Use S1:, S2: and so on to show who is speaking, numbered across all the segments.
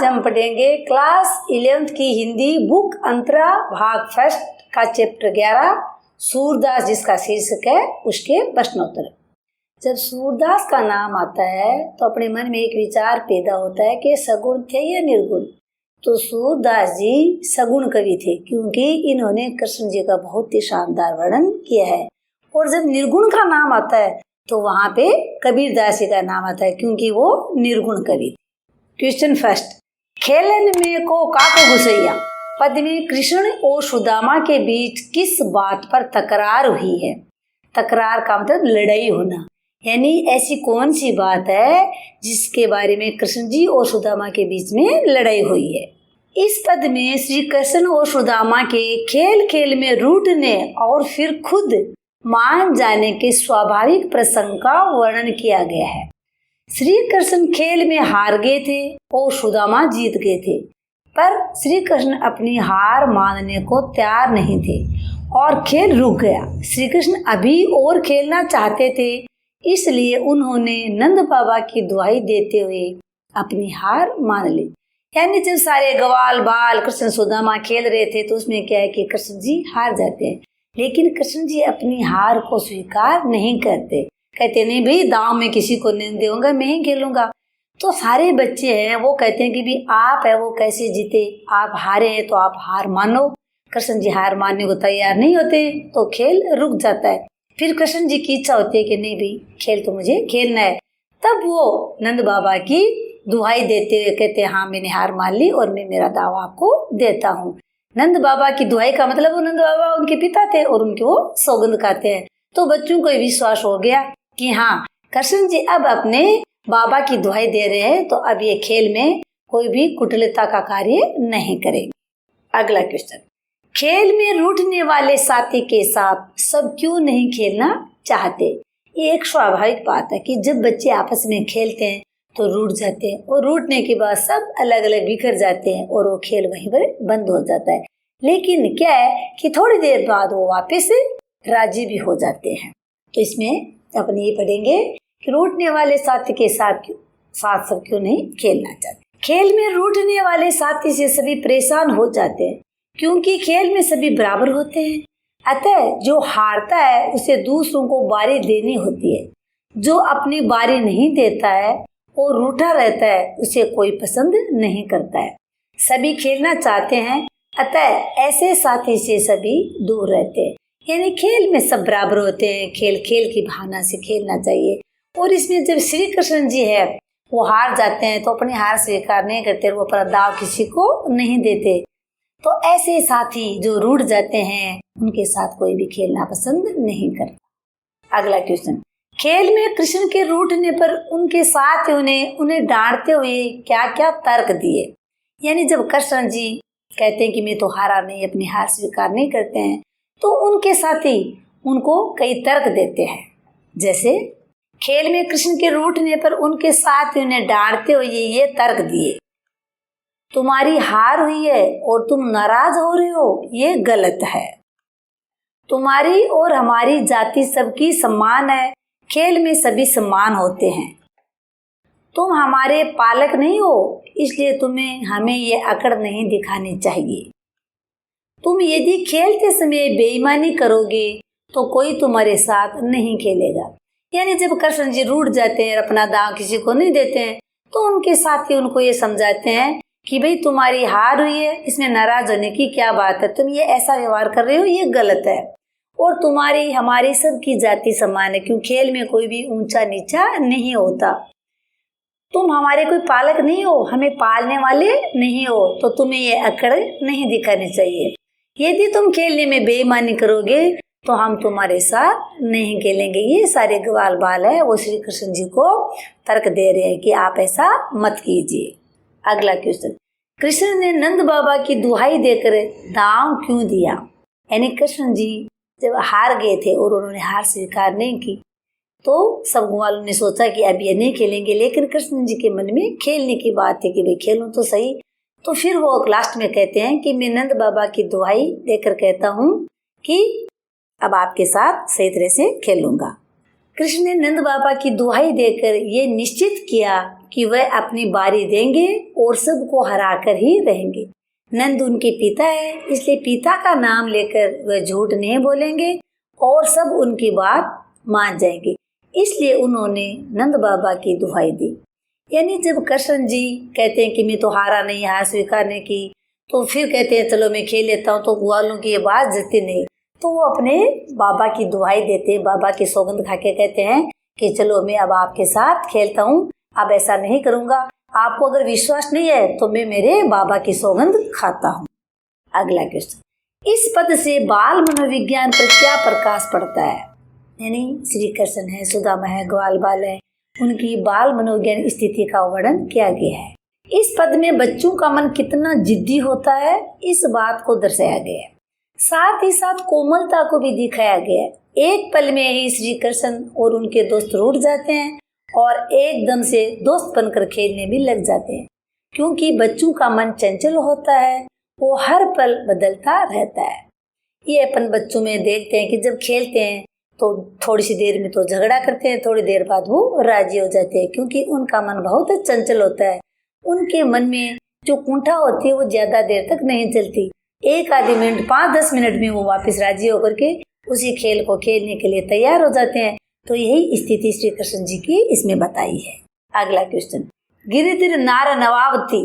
S1: आज हम पढ़ेंगे क्लास 11th की हिंदी बुक अंतरा भाग फर्स्ट का चैप्टर 11 सूरदास, जिसका शीर्षक है उसके प्रश्नोत्तर। जब सूरदास का नाम आता है तो अपने मन में एक विचार पैदा होता है कि सगुण थे या निर्गुण। तो सूरदास जी सगुण कवि थे, क्योंकि इन्होंने कृष्ण जी का बहुत ही शानदार वर्णन किया है। और जब निर्गुण का नाम आता है तो वहाँ पे कबीरदास जी का नाम आता है, क्योंकि वो निर्गुण कवि। क्वेश्चन फर्स्ट, खेलन में को काको घुसैया पद में कृष्ण और सुदामा के बीच किस बात पर तकरार हुई है। तकरार का मतलब लड़ाई होना, यानी ऐसी कौन सी बात है जिसके बारे में कृष्ण जी और सुदामा के बीच में लड़ाई हुई है। इस पद में श्री कृष्ण और सुदामा के खेल खेल में रूठने और फिर खुद मान जाने के स्वाभाविक प्रसंग का वर्णन किया गया है। श्री कृष्ण खेल में हार गए थे और सुदामा जीत गए थे, पर श्री कृष्ण अपनी हार मानने को तैयार नहीं थे और खेल रुक गया। श्री कृष्ण अभी और खेलना चाहते थे, इसलिए उन्होंने नंद बाबा की दुहाई देते हुए अपनी हार मान ली। यानी जब सारे ग्वाल बाल कृष्ण सुदामा खेल रहे थे तो उसमें क्या है कि कृष्ण जी हार जाते हैं, लेकिन कृष्ण जी अपनी हार को स्वीकार नहीं करते। कहते नहीं भाई, दांव में किसी को नहीं दूंगा, मैं ही खेलूंगा। तो सारे बच्चे हैं वो कहते हैं कि भी आप है वो कैसे जीते, आप हारे हैं तो आप हार मानो। कृष्ण जी हार मानने को तैयार नहीं होते तो खेल रुक जाता है। फिर कृष्ण जी की इच्छा होती है कि नहीं भाई, खेल तो मुझे खेलना है। तब वो नंद बाबा की दुहाई देते हुए कहते हैं हाँ मैंने हार मान ली और मैं मेरा दावा आपको देता हूँ। नंद बाबा की दुहाई का मतलब वो नंद बाबा उनके पिता थे और उनके वो सौगंध खाते हैं। तो बच्चों को विश्वास हो गया कि हाँ कृष्ण जी अब अपने बाबा की दुहाई दे रहे हैं, तो अब ये खेल में कोई भी कुटिलता का कार्य नहीं करेंगे। अगला क्वेश्चन, खेल में रूठने वाले साथी के साथ सब क्यों नहीं खेलना चाहते। ये एक स्वाभाविक बात है कि जब बच्चे आपस में खेलते हैं तो रूठ जाते हैं और रूठने के बाद सब अलग अलग बिखर जाते हैं और वो खेल वहीं पर बंद हो जाता है। लेकिन क्या है कि थोड़ी देर बाद वो वापस राजी भी हो जाते हैं। तो इसमें अपन ये पढ़ेंगे कि रूठने वाले साथी के साथ सब क्यों नहीं खेलना चाहते। खेल में रूठने वाले साथी से सभी परेशान हो जाते हैं, क्योंकि खेल में सभी बराबर होते हैं। अतः जो हारता है उसे दूसरों को बारी देनी होती है। जो अपनी बारी नहीं देता है और रूठा रहता है उसे कोई पसंद नहीं करता है। सभी खेलना चाहते हैं, अतः ऐसे साथी से सभी दूर रहते हैं। यानी खेल में सब बराबर होते हैं, खेल खेल की भावना से खेलना चाहिए। और इसमें जब श्री कृष्ण जी है वो हार जाते हैं तो अपनी हार स्वीकार नहीं करते, वो अपना दाव किसी को नहीं देते। तो ऐसे साथी जो रूठ जाते हैं उनके साथ कोई भी खेलना पसंद नहीं करता। अगला क्वेश्चन, खेल में कृष्ण के रूठने पर उनके साथ उन्हें डांटते हुए क्या क्या तर्क दिए। यानी जब कृष्ण जी कहते हैं कि मैं तो हारा नहीं, अपनी हार स्वीकार नहीं करते हैं, तो उनके साथी उनको कई तर्क देते हैं। जैसे खेल में कृष्ण के रूठने पर उनके साथ उन्हें डांटते हुए ये तर्क दिए, तुम्हारी हार हुई है और तुम नाराज हो रहे हो, ये गलत है। तुम्हारी और हमारी जाति सबकी समान है, खेल में सभी समान होते हैं। तुम हमारे पालक नहीं हो, इसलिए तुम्हें हमें ये अकड़ नहीं दिखानी चाहिए। तुम यदि खेलते समय बेईमानी करोगे तो कोई तुम्हारे साथ नहीं खेलेगा। यानी जब कृष्ण जी रूठ जाते हैं, अपना दांव किसी को नहीं देते हैं, तो उनके साथी उनको ये समझाते हैं कि भाई तुम्हारी हार हुई है, इसमें नाराज होने की क्या बात है, तुम ये ऐसा व्यवहार कर रहे हो, ये गलत है। और तुम्हारी हमारी सबकी जाति समान है, क्यों खेल में कोई भी ऊंचा नीचा नहीं होता। तुम हमारे कोई पालक नहीं हो, हमें पालने वाले नहीं हो, तो तुम्हें ये अकड़ नहीं दिखानी चाहिए। यदि तुम खेलने में बेईमानी करोगे तो हम तुम्हारे साथ नहीं खेलेंगे। ये सारे ग्वाल बाल है वो श्री कृष्ण जी को तर्क दे रहे हैं कि आप ऐसा मत कीजिए। अगला क्वेश्चन, कृष्ण ने नंद बाबा की दुहाई देकर दांव क्यों दिया। यानी कृष्ण जी जब हार गए थे और उन्होंने हार स्वीकार नहीं की तो सब ग्वालों ने सोचा कि अब ये नहीं खेलेंगे, लेकिन कृष्ण जी के मन में खेलने की बात थी कि भाई खेलूं तो सही। तो फिर वो लास्ट में कहते हैं कि मैं नंद बाबा की दुहाई देकर कहता हूँ कि अब आपके साथ सही तरह से खेलूंगा। कृष्ण ने नंद बाबा की दुहाई देकर ये निश्चित किया कि वह अपनी बारी देंगे और सबको हरा कर ही रहेंगे। नंद उनके पिता है, इसलिए पिता का नाम लेकर वह झूठ नहीं बोलेंगे और सब उनकी बात मान जाएंगे। इसलिए उन्होंने नंद बाबा की दुहाई दी। यानी जब कृष्ण जी कहते हैं कि मैं तो हारा नहीं, हार स्वीकार नहीं की, तो फिर कहते हैं चलो मैं खेल लेता हूँ, तो ग्वालों की ये बात जती नहीं, तो वो अपने बाबा की दुहाई देते हैं, बाबा की सौगंध खा के कहते हैं कि चलो मैं अब आपके साथ खेलता हूँ, अब ऐसा नहीं करूँगा, आपको अगर विश्वास नहीं है तो मैं मेरे बाबा की सौगंध खाता हूँ। अगला क्वेश्चन, इस पद से बाल मनोविज्ञान पर क्या प्रकाश पड़ता है? यानी श्री कृष्ण है, सुदामा है, ग्वाल बाल है, उनकी बाल मनोविज्ञान स्थिति का वर्णन किया गया है। इस पद में बच्चों का मन कितना जिद्दी होता है, इस बात को दर्शाया गया है। साथ ही साथ कोमलता को भी दिखाया गया है। एक पल में ही श्री कृष्ण और उनके दोस्त रूठ जाते हैं और एकदम से दोस्त बनकर खेलने भी लग जाते हैं, क्योंकि बच्चों का मन चंचल होता है, वो हर पल बदलता रहता है। ये अपन बच्चों में देखते हैं कि जब खेलते हैं तो थोड़ी सी देर में तो झगड़ा करते हैं, थोड़ी देर बाद वो राजी हो जाते हैं, क्योंकि उनका मन बहुत चंचल होता है। उनके मन में जो कुंठा होती है वो ज्यादा देर तक नहीं चलती, एक आधे मिनट 5-10 मिनट में वो वापस राजी होकर के उसी खेल को खेलने के लिए तैयार हो जाते हैं। तो यही स्थिति श्री कृष्ण जी की इसमें बताई है। अगला क्वेश्चन, गिरिधर नार नवावती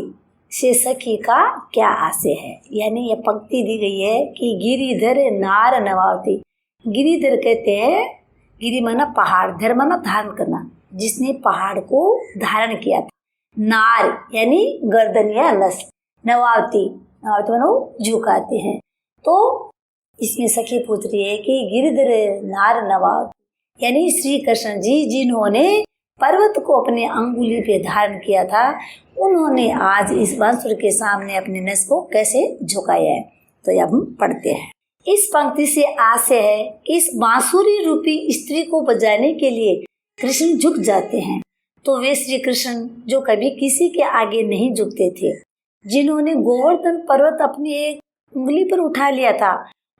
S1: से सखी का क्या आशय है? यानी ये पंक्ति दी गई है कि गिरिधर नार नवावती। गिरिधर कहते हैं, गिरि माना पहाड़, धर माना धारण करना, जिसने पहाड़ को धारण किया था। नार यानी गर्दन या नस, नवावती, नवावती मानो झुकाते हैं। तो इसमें सखी पूछ रही है कि गिरिधर नार नवावती यानी श्री कृष्ण जी जिन्होंने पर्वत को अपने अंगुली पे धारण किया था, उन्होंने आज इस बांसुरी के सामने अपने नस को कैसे झुकाया है। तो अब हम पढ़ते हैं। इस पंक्ति से आशय है कि इस बांसुरी रूपी स्त्री को बजाने के लिए कृष्ण झुक जाते हैं। तो वे श्री कृष्ण जो कभी किसी के आगे नहीं झुकते थे, जिन्होंने गोवर्धन पर्वत अपनी एक उंगली पर उठा लिया था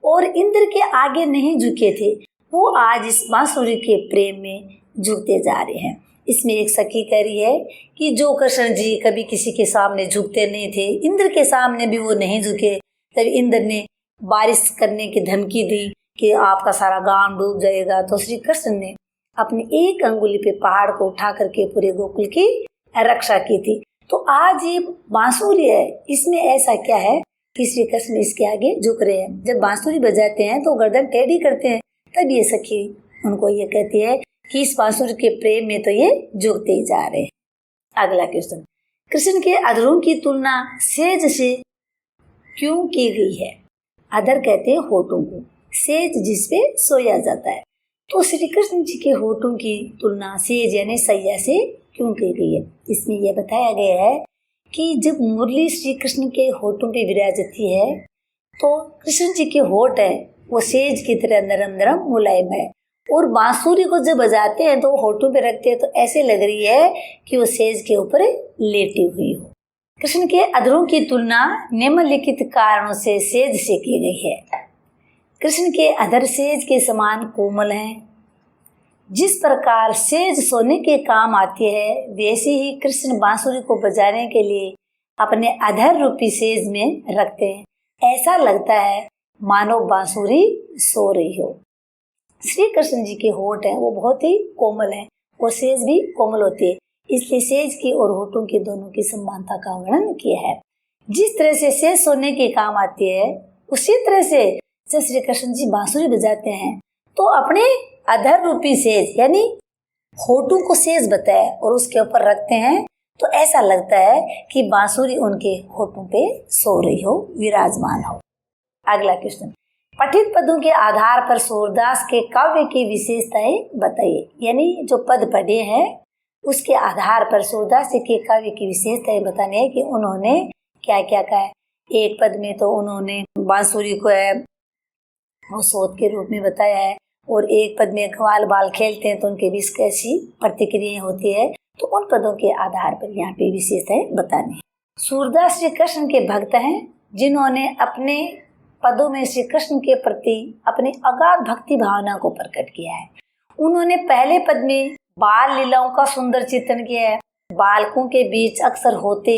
S1: और इंद्र के आगे नहीं झुके थे, वो आज इस बांसुरी के प्रेम में झुकते जा रहे हैं। इसमें एक सखी कह रही है कि जो कृष्ण जी कभी किसी के सामने झुकते नहीं थे, इंद्र के सामने भी वो नहीं झुके, तब इंद्र ने बारिश करने की धमकी दी कि आपका सारा गांव डूब जाएगा, तो श्री कृष्ण ने अपनी एक अंगुली पे पहाड़ को उठा करके पूरे गोकुल की रक्षा की थी। तो आज ये बांसुरी है, इसमें ऐसा क्या है कि श्री कृष्ण इसके आगे झुक रहे हैं। जब बांसुरी बजाते हैं तो गर्दन टेढ़ी करते हैं, तब ये सखी उनको ये कहती है कि इस बांसुरी के प्रेम में तो ये झुकते ही जा रहे हैं। अगला क्वेश्चन, कृष्ण के अधरों की तुलना सेज से क्यों की गई है? अधर कहते हैं होठों को, सेज जिसपे सोया जाता है। तो श्री कृष्ण जी के होठों की तुलना सेज यानी सैया से क्यों की गई है? इसमें यह बताया गया है कि जब मुरली श्री कृष्ण के होठों पे विराजती है, तो कृष्ण जी के होठ है वो सेज की तरह नरम नरम मुलायम है, और बांसुरी को जब बजाते हैं तो होठों पे रखते हैं तो ऐसे लग रही है कि वो सेज के ऊपर लेटी हुई हो। कृष्ण के अधरों की तुलना निम्नलिखित कारणों से सेज से की गई है। कृष्ण के अधर सेज के समान कोमल हैं। जिस प्रकार सेज सोने के काम आती है, वैसे ही कृष्ण बांसुरी को बजाने के लिए अपने अधर रूपी सेज में रखते हैं। ऐसा लगता है मानो बांसुरी सो रही हो। श्री कृष्ण जी के होठ हैं वो बहुत ही कोमल हैं और सेज भी कोमल होती है, इसलिए सेज की और होठों की दोनों की समानता का वर्णन किया है। जिस तरह से सेज सोने के काम आती है, उसी तरह से जब श्री कृष्ण जी बांसुरी बजाते हैं तो अपने अधर रूपी सेज यानी होठों को सेज बताया और उसके ऊपर रखते हैं, तो ऐसा लगता है कि बांसुरी उनके होठों पे सो रही हो, विराजमान हो। अगला क्वेश्चन, पठित पदों के आधार पर सूरदास के काव्य की विशेषताएं बताइए। यानी जो पद पढ़े हैं उसके आधार पर सूरदास के काव्य की विशेषताएं बताने है कि उन्होंने क्या क्या कहा है। एक पद में तो उन्होंने बांसुरी को है वो सोत के रूप में बताया है, और एक पद में ग्वाल बाल खेलते हैं तो उनके बीच कैसी प्रतिक्रियाएं होती है, तो उन पदों के आधार पर यहाँ पे विशेषताएं बतानी है। सूरदास श्री कृष्ण के भक्त हैं, जिन्होंने अपने पदों में श्री कृष्ण के प्रति अपनी अगाध भक्ति भावना को प्रकट किया है। उन्होंने पहले पद में बाल लीलाओं का सुंदर चित्रण किया है, बालकों के बीच अक्सर होते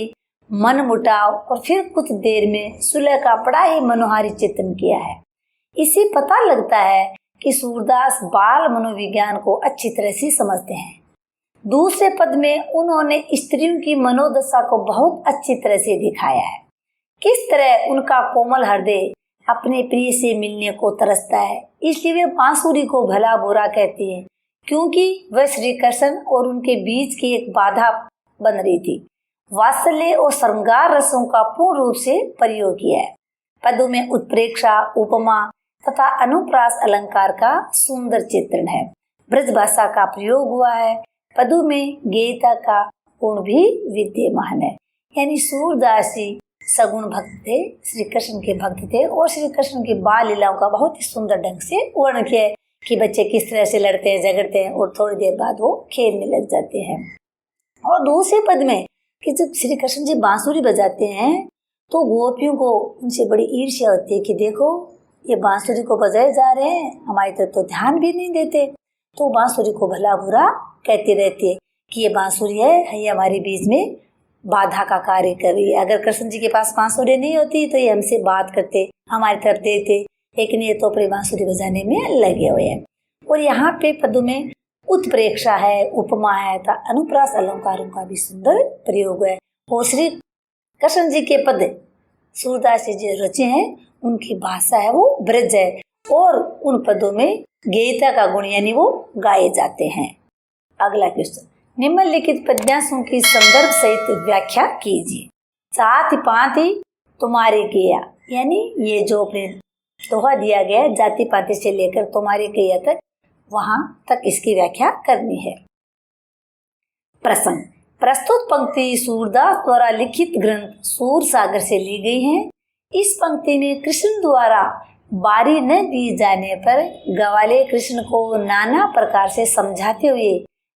S1: मन मुटाव और फिर कुछ देर में सुलह का बड़ा ही मनोहारी चित्रण किया है। इससे पता लगता है कि सूरदास बाल मनोविज्ञान को अच्छी तरह से समझते हैं। दूसरे पद में उन्होंने स्त्रियों की मनोदशा को बहुत अच्छी तरह से दिखाया है, किस तरह उनका कोमल हृदय अपने प्रिय से मिलने को तरसता है, इसलिए वे बांसुरी को भला बुरा कहती है, क्योंकि वह श्री कृष्ण और उनके बीच की एक बाधा बन रही थी। वात्सल्य और श्रृंगार रसों का पूर्ण रूप से प्रयोग किया है। पदों में उत्प्रेक्षा, उपमा तथा अनुप्रास अलंकार का सुंदर चित्रण है। ब्रज भाषा का प्रयोग हुआ है। पदों में गेयता का गुण भी विद्यमान है। यानी सूरदास जी सगुण भक्त थे, श्री कृष्ण के भक्त थे और श्री कृष्ण की बाल लीलाओं का बहुत ही सुंदर ढंग से वर्णन किया है कि बच्चे किस तरह से लड़ते हैं, झगड़ते हैं और थोड़ी देर बाद वो खेलने लग जाते हैं। और दूसरे पद में कि जब श्री कृष्ण जी बांसुरी बजाते हैं तो गोपियों को उनसे बड़ी ईर्ष्या होती है कि देखो ये बांसुरी को बजाए जा रहे हैं, हमारी तरफ तो ध्यान भी नहीं देते। तो बांसुरी को भला बुरा कहती रहती है कि ये बांसुरी है, ये हमारे बीच में बाधा का कार्य कर रही है। अगर कृष्ण जी के पास बांसुरी नहीं होती तो ये हमसे बात करते, हमारी तरफ देते, लेकिन ये तो अपनी बांसुरी बजाने में लगे हुए हैं। और यहाँ पे पदों में उत्प्रेक्षा है, उपमा है तथा अनुप्रास अलंकारों का भी सुंदर प्रयोग है। और श्री कृष्ण जी के पद सूरदास जी रचे हैं, उनकी भाषा है वो ब्रज है और उन पदों में गेयता का गुण यानी वो गाए जाते हैं। अगला क्वेश्चन, निम्नलिखित पद्यांशों की संदर्भ सहित व्याख्या कीजिए। जाति पाति तुम्हारे गेया, यानी ये जो अपने दोहा दिया गया जाति पाति से लेकर तुम्हारे गेया तक, वहां तक इसकी व्याख्या करनी है। प्रसंग, प्रस्तुत पंक्ति सूरदास द्वारा लिखित ग्रंथ सूर सागर से ली गई है। इस पंक्ति में कृष्ण द्वारा बारी न दी जाने पर ग्वाले कृष्ण को नाना प्रकार से समझाते हुए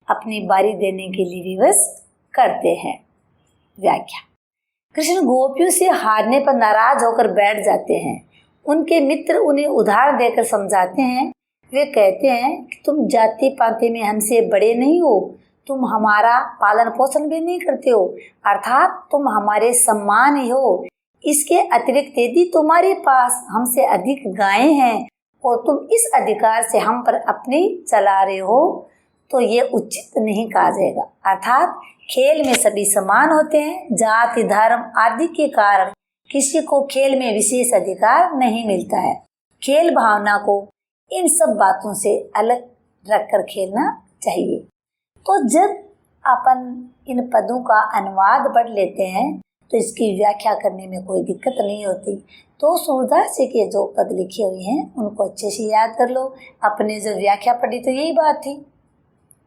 S1: अपनी बारी देने के लिए विवश करते हैं। व्याख्या, कृष्ण गोपियों से हारने पर नाराज होकर बैठ जाते हैं। उनके मित्र उन्हें उधार देकर समझाते हैं। वे कहते हैं कि तुम जाति पाति में हमसे बड़े नहीं हो, तुम हमारा पालन पोषण भी नहीं करते हो, अर्थात तुम हमारे सम्मान ही हो। इसके अतिरिक्त यदि तुम्हारे पास हमसे अधिक गायें हैं और तुम इस अधिकार से हम पर अपनी चला रहे हो तो ये उचित नहीं कहा जाएगा। अर्थात खेल में सभी समान होते हैं, जाति धर्म आदि के कारण किसी को खेल में विशेष अधिकार नहीं मिलता है। खेल भावना को इन सब बातों से अलग रखकर खेलना चाहिए। तो जब अपन इन पदों का अनुवाद पढ़ लेते हैं तो इसकी व्याख्या करने में कोई दिक्कत नहीं होती। तो सूरदास जी के जो पद लिखे हुए हैं उनको अच्छे से याद कर लो। अपने जो व्याख्या पढ़ी तो यही बात थी,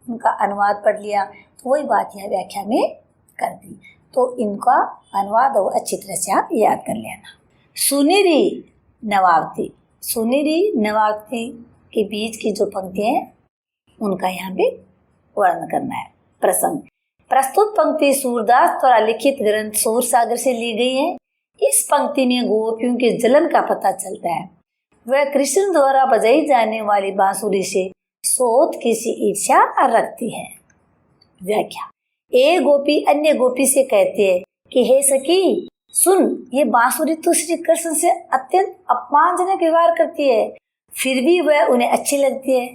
S1: उनका अनुवाद पढ़ लिया तो वही बात यह व्याख्या में कर दी। तो इनका अनुवाद और अच्छी तरह से आप याद कर लेना। सुनीरी नवावती, सुनीरी नवावती के बीच की जो पंक्ति है उनका यहाँ पे वर्णन करना है। प्रसंग, प्रस्तुत पंक्ति सूरदास द्वारा लिखित ग्रंथ सूर सागर से ली गई है। इस पंक्ति में गोपियों के जलन का पता चलता है। वह कृष्ण द्वारा बजाई जाने वाली बांसुरी से सोत किसी ईर्ष्या रखती है। व्याख्या, एक गोपी अन्य गोपी से कहती है कि हे सखी सुन, ये बांसुरी तो श्री कृष्ण से अत्यंत अपमानजनक व्यवहार करती है, फिर भी वह उन्हें अच्छी लगती है।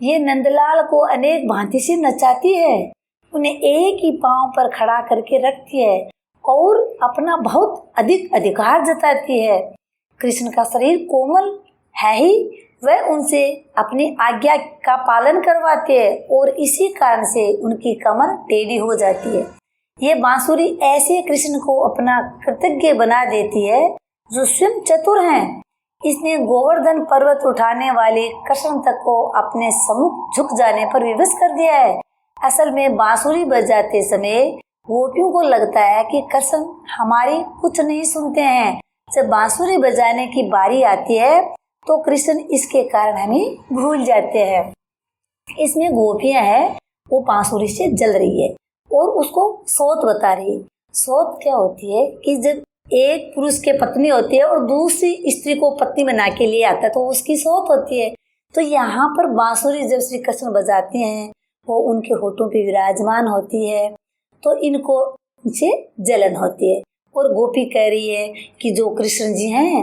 S1: ये नंदलाल को अनेक भांति से नचाती है, उन्हें एक ही पांव पर खड़ा करके रखती है और अपना बहुत अधिक अधिकार जताती है। कृष्ण का शरीर कोमल है ही, वह उनसे अपनी आज्ञा का पालन करवाते हैं और इसी कारण से उनकी कमर टेढ़ी हो जाती है। ये बांसुरी ऐसे कृष्ण को अपना कृतज्ञ बना देती है जो स्वयं चतुर हैं। इसने गोवर्धन पर्वत उठाने वाले कृष्ण तक को अपने सम्मुख झुक जाने पर विवश कर दिया है। असल में बांसुरी बजाते समय गोपियों को लगता है कि कृष्ण हमारी कुछ नहीं सुनते हैं। जब बांसुरी बजाने की बारी आती है तो कृष्ण इसके कारण हमें भूल जाते हैं। इसमें गोपियां हैं वो बांसुरी से जल रही है और उसको सोत बता रही है। सोत क्या होती है कि जब एक पुरुष के पत्नी होती है और दूसरी स्त्री को पत्नी बना के लिए आता है तो उसकी सोत होती है। तो यहाँ पर बांसुरी जब श्री कृष्ण बजाते हैं वो उनके होठों पे विराजमान होती है तो इनको से जलन होती है। और गोपी कह रही है कि जो कृष्ण जी हैं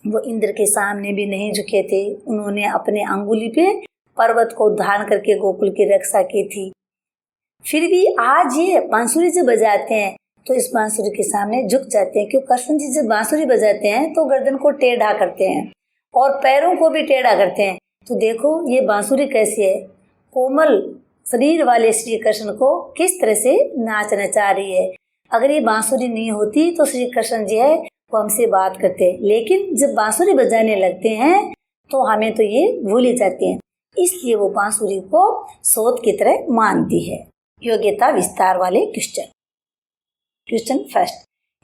S1: वो इंद्र के सामने भी नहीं झुके थे, उन्होंने अपने अंगुली पे पर्वत को धारण करके गोकुल की रक्षा की थी। फिर भी आज ये बांसुरी जब बजाते हैं तो इस बांसुरी के सामने झुक जाते हैं, क्योंकि कृष्ण जी जब बांसुरी बजाते हैं तो गर्दन को टेढ़ा करते हैं और पैरों को भी टेढ़ा करते हैं। तो देखो ये बांसुरी कैसी है, कोमल शरीर वाले श्री कृष्ण को किस तरह से नाच नचा रही है। अगर ये बांसुरी नहीं होती तो श्री कृष्ण जी है वो हमसे बात करते, लेकिन जब बांसुरी बजाने लगते हैं तो हमें तो ये भूल ही जाते हैं, इसलिए वो बांसुरी को सोत की तरह मानती है। योग्यता विस्तार वाले क्वेश्चन फर्स्ट,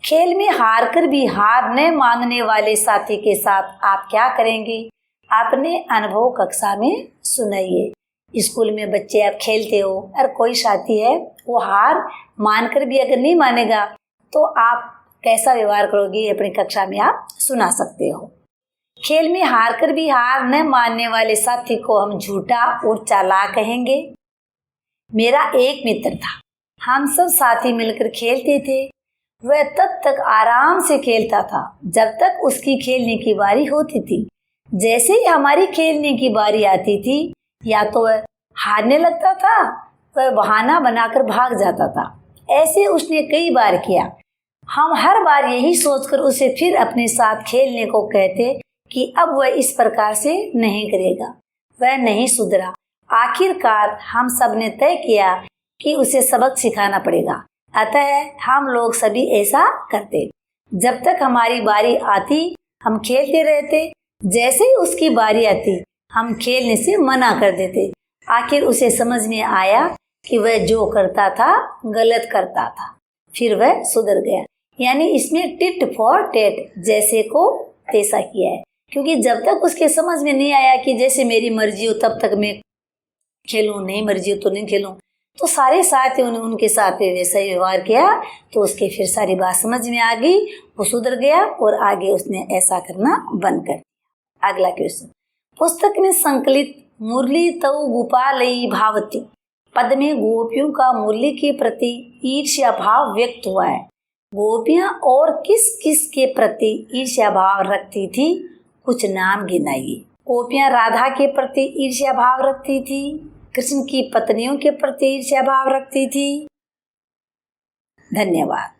S1: खेल में हार कर भी हार न मानने वाले साथी के साथ आप क्या करेंगे? आपने अनुभव कक्षा में सुनाइए। स्कूल में बच्चे आप खेलते हो और कोई साथी है वो हार मानकर भी अगर नहीं मानेगा तो आप कैसा व्यवहार करोगे, अपनी कक्षा में आप सुना सकते हो। खेल में हार कर भी हार न मानने वाले साथी को हम झूठा और चालाक कहेंगे। मेरा एक मित्र था, हम सब साथी मिलकर खेलते थे। वह तब तक आराम से खेलता था जब तक उसकी खेलने की बारी होती थी। जैसे ही हमारी खेलने की बारी आती थी या तो वह हारने लगता था, वह बहाना बनाकर भाग जाता था। ऐसे उसने कई बार किया। हम हर बार यही सोचकर उसे फिर अपने साथ खेलने को कहते कि अब वह इस प्रकार से नहीं करेगा। वह नहीं सुधरा। आखिरकार हम सब ने तय किया कि उसे सबक सिखाना पड़ेगा। अतः हम लोग सभी ऐसा करते। जब तक हमारी बारी आती हम खेलते रहते, जैसे ही उसकी बारी आती हम खेलने से मना कर देते। आखिर उसे समझ में आया कि वह जो करता था गलत करता था, फिर वह सुधर गया। यानी इसमें टिट फॉर टेट, जैसे को तैसा किया है। क्योंकि जब तक उसके समझ में नहीं आया कि जैसे मेरी मर्जी हो तब तक मैं खेलूं, नहीं मर्जी हो तो नहीं खेलूं, तो सारे साथी उनके साथ वैसा ही व्यवहार किया। तो उसके फिर सारी बात समझ में आ गई, वो सुधर गया और आगे उसने ऐसा करना बंद कर दिया। अगला क्वेश्चन, पुस्तक में संकलित मुरली तऊ गोपालई भावती पद में गोपियों का मुरली के प्रति ईर्ष्या भाव व्यक्त हुआ है। गोपियां और किस किस के प्रति ईर्ष्या भाव रखती थी? कुछ नाम गिनाइए। गोपियां राधा के प्रति ईर्ष्या भाव रखती थी, कृष्ण की पत्नियों के प्रति ईर्ष्या भाव रखती थी। धन्यवाद।